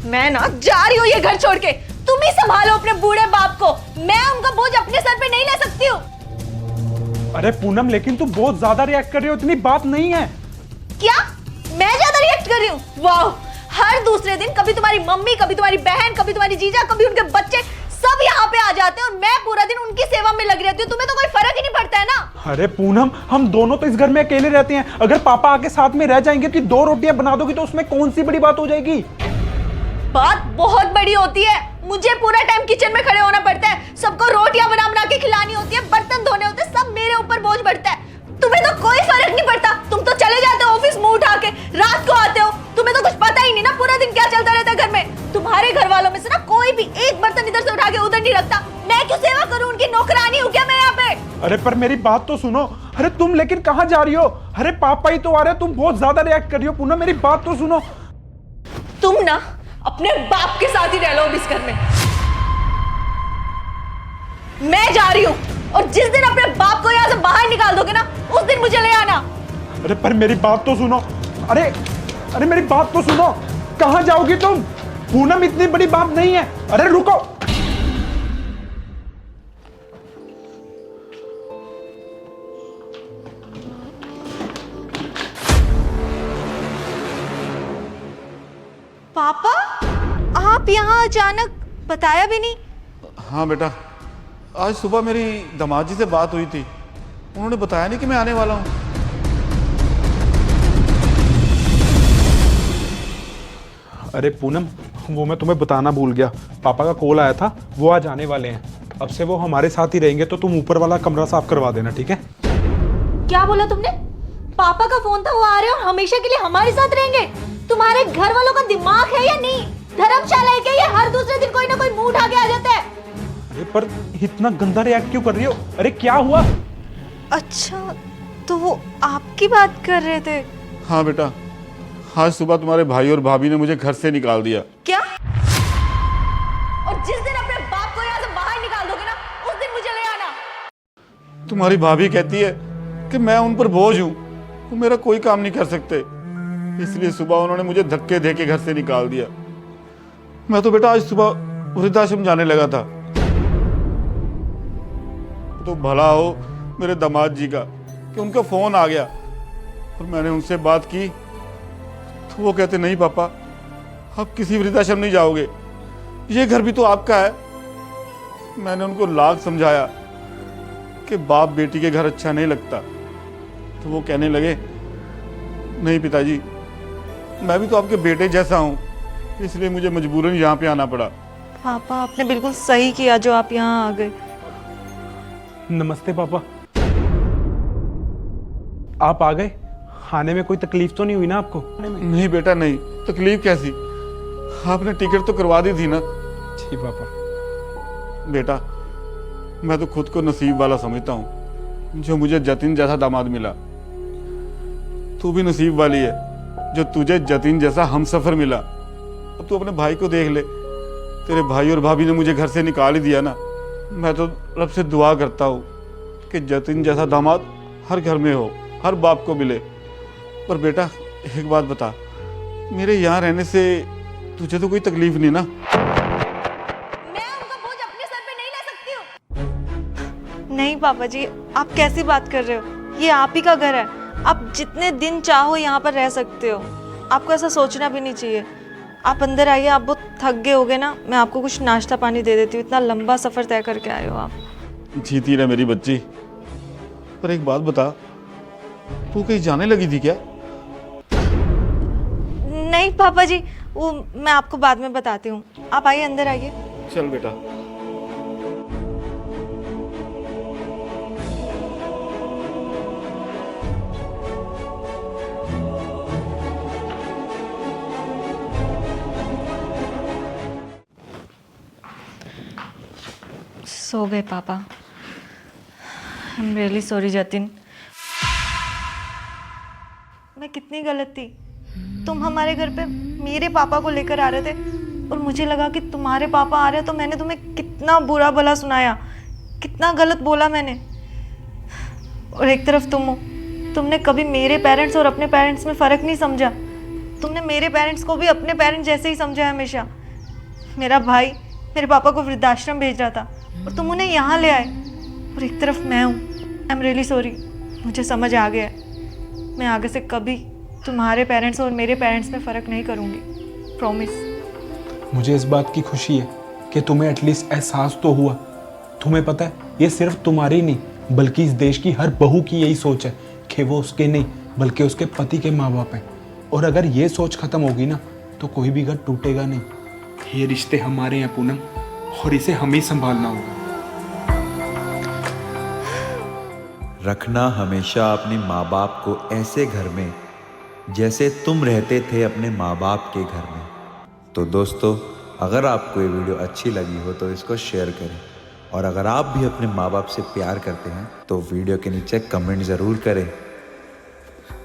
मैं ना जा रही हूँ ये घर छोड़ के। तुम ही संभालो अपने बूढ़े बाप को, मैं उनका बोझ अपने सर पे नहीं ले सकती हूँ। अरे पूनम, लेकिन तुम बहुत ज्यादा रिएक्ट कर रही हो, इतनी बात नहीं है। क्या मैं ज्यादा रिएक्ट कर रही हूँ? वाह, हर दूसरे दिन कभी तुम्हारी मम्मी, कभी तुम्हारी बहन, कभी तुम्हारी जीजा, कभी उनके बच्चे, सब यहाँ पे आ जाते हैं और मैं पूरा दिन उनकी सेवा में लगी रहती हूँ। तुम्हें तो कोई फर्क ही नहीं पड़ता है ना। अरे पूनम, हम दोनों तो इस घर में अकेले रहते हैं। अगर पापा आके साथ में रह जाएंगे कि 2 रोटियां बना दोगी तो उसमें कौन सी बड़ी बात हो जाएगी? बात बहुत बड़ी होती है। मुझे पूरा टाइम किचन में खड़े होना पड़ता है, सबको रोटियां बना बना के खिलानी होती है, बर्तन धोने होते हैं, सब मेरे ऊपर बोझ बढ़ता है। तुम्हें तो कोई फर्क नहीं पड़ता, तुम तो चले जाते हो ऑफिस मुंह उठा के, रात को आते हो, तुम्हें तो कुछ पता ही नहीं ना पूरा दिन क्या चलता रहता है घर में। तुम्हारे घर वालों में से ना कोई भी एक बर्तन इधर से उठा के उधर नहीं रखता। मैं क्यों सेवा करूं? उनकी नौकरानी हूं क्या मैं यहाँ पे? अरे पर मेरी बात तो सुनो। अरे तुम लेकिन कहाँ जा रही हो? अरे पापा ही तो आ रहे हो, तुम बहुत ज्यादा रिएक्ट कर रही हो। पूनम मेरी बात तो सुनो। तुम ना अपने बाप के साथ ही रह लो इस घर में। मैं जा रही हूँ और जिस दिन अपने बाप को यहाँ से बाहर निकाल दोगे ना, उस दिन मुझे ले आना। अरे पर मेरी बात तो सुनो। अरे अरे मेरी बात तो सुनो। कहाँ जाओगी तुम? पूनम इतनी बड़ी बात नहीं है। अरे रुको। पापा, आप यहाँ अचानक, बताया भी नहीं? हाँ बेटा, आज सुबह मेरी दामाद जी से बात हुई थी, उन्होंने बताया नहीं कि मैं आने वाला हूँ। अरे पूनम, वो मैं तुम्हें बताना भूल गया। पापा का कॉल आया था, वो आज आने वाले हैं। अब से वो हमारे साथ ही रहेंगे, तो तुम ऊपर वाला कमरा साफ करवा देना, ठीक है? क्या बोला तुमने? पापा का फोन था, वो आ रहे हैं और हमेशा के लिए हमारे साथ रहेंगे? तुम्हारे घर वालों का दिमाग है या नहीं? धर्मशाला है क्या ये? हर दूसरे दिन कोई ना कोई मुंह उठा के आ जाता है। अरे पर इतना गंदा रिएक्ट क्यों कर रही हो? अरे क्या हुआ? अच्छा, तो वो आपकी बात कर रहे थे? हाँ बेटा, आज सुबह तुम्हारे भाई और भाभी ने मुझे घर से निकाल दिया। क्या? और जिस दिन अपने बाप को यहाँ से बाहर निकाल दोगे ना, उस दिन मुझे ले आना। तुम्हारी भाभी कहती है कि मैं उन पर बोझ हूँ, वो मेरा कोई काम नहीं कर सकते, इसलिए सुबह उन्होंने मुझे धक्के दे के घर से निकाल दिया। मैं तो बेटा आज सुबह वृद्धाश्रम जाने लगा था, तो भला हो मेरे दामाद जी का कि उनका फोन आ गया और मैंने उनसे बात की तो वो कहते नहीं पापा, आप किसी वृद्धाश्रम नहीं जाओगे, ये घर भी तो आपका है। मैंने उनको लाख समझाया कि बाप बेटी के घर अच्छा नहीं लगता, तो वो कहने लगे नहीं पिताजी, मैं भी तो आपके बेटे जैसा हूँ, इसलिए मुझे मजबूरन यहाँ पे आना पड़ा। पापा, आपने बिल्कुल सही किया जो आप यहाँ आ गए। नमस्ते पापा। आप आ गए? आने में कोई तकलीफ तो नहीं हुई ना आपको? नहीं बेटा नहीं, तकलीफ कैसी, आपने टिकट तो करवा दी थी ना। जी पापा। बेटा मैं तो खुद को नसीब वाला समझता हूँ जो मुझे जतिन जैसा दामाद मिला। तू भी नसीब वाली है जो तुझे जतिन जैसा हमसफर मिला। अब तू अपने भाई को देख ले, तेरे भाई और भाभी ने मुझे घर से निकाल ही दिया ना। मैं तो रब से दुआ करता हूँ कि जतिन जैसा दामाद हर घर में हो, हर बाप को मिले। पर बेटा एक बात बता, मेरे यहाँ रहने से तुझे तो कोई तकलीफ नहीं ना? मैं उनका बोझ अपने सर पे नहीं ले सकती हूँ। नहीं पापा जी, आप कैसी बात कर रहे हो? ये आप ही का घर है, आप जितने दिन चाहो यहाँ पर रह सकते हो। आपको ऐसा सोचना भी नहीं चाहिए। आप अंदर आइए, आप बहुत थक गए होगे ना, मैं आपको कुछ नाश्ता पानी दे देती हूँ। इतना लंबा सफर तय करके आए हो आप। जीती रहे मेरी बच्ची। पर एक बात बता, तू कहीं जाने लगी थी क्या? नहीं पापा जी, वो मैं आपको बाद में बताती हूँ। आप आइए, अंदर आइए। चल बेटा। सो गए पापा। I am really sorry Jatin. मैं कितनी गलत थी। तुम हमारे घर पे मेरे पापा को लेकर आ रहे थे और मुझे लगा कि तुम्हारे पापा आ रहे हैं, तो मैंने तुम्हें कितना बुरा भला सुनाया, कितना गलत बोला मैंने। और एक तरफ तुम हो, तुमने कभी मेरे पेरेंट्स और अपने पेरेंट्स में फ़र्क नहीं समझा। तुमने मेरे पेरेंट्स को भी अपने पेरेंट्स जैसे ही समझा है हमेशा। मेरा भाई मेरे पापा को वृद्धाश्रम भेज रहा था और तुम उन्हें यहाँ ले आए, और एक तरफ मैं हूँ। आई एम रियली सॉरी, मुझे समझ आ गया है। मैं आगे से कभी तुम्हारे पेरेंट्स और मेरे पेरेंट्स में फ़र्क नहीं करूँगी, प्रॉमिस। मुझे इस बात की खुशी है कि तुम्हें एटलीस्ट एहसास तो हुआ। तुम्हें पता है ये सिर्फ तुम्हारी नहीं बल्कि इस देश की हर बहू की यही सोच है कि वो उसके नहीं बल्कि उसके पति के माँ बाप हैं। और अगर ये सोच खत्म होगी ना तो कोई भी घर टूटेगा नहीं। ये रिश्ते हमारे हैं पूनम, और इसे हम ही संभालना होगा। रखना हमेशा अपने माँ बाप को ऐसे घर में जैसे तुम रहते थे अपने माँ बाप के घर में। तो दोस्तों, अगर आपको ये वीडियो अच्छी लगी हो तो इसको शेयर करें, और अगर आप भी अपने माँ बाप से प्यार करते हैं तो वीडियो के नीचे कमेंट ज़रूर करें।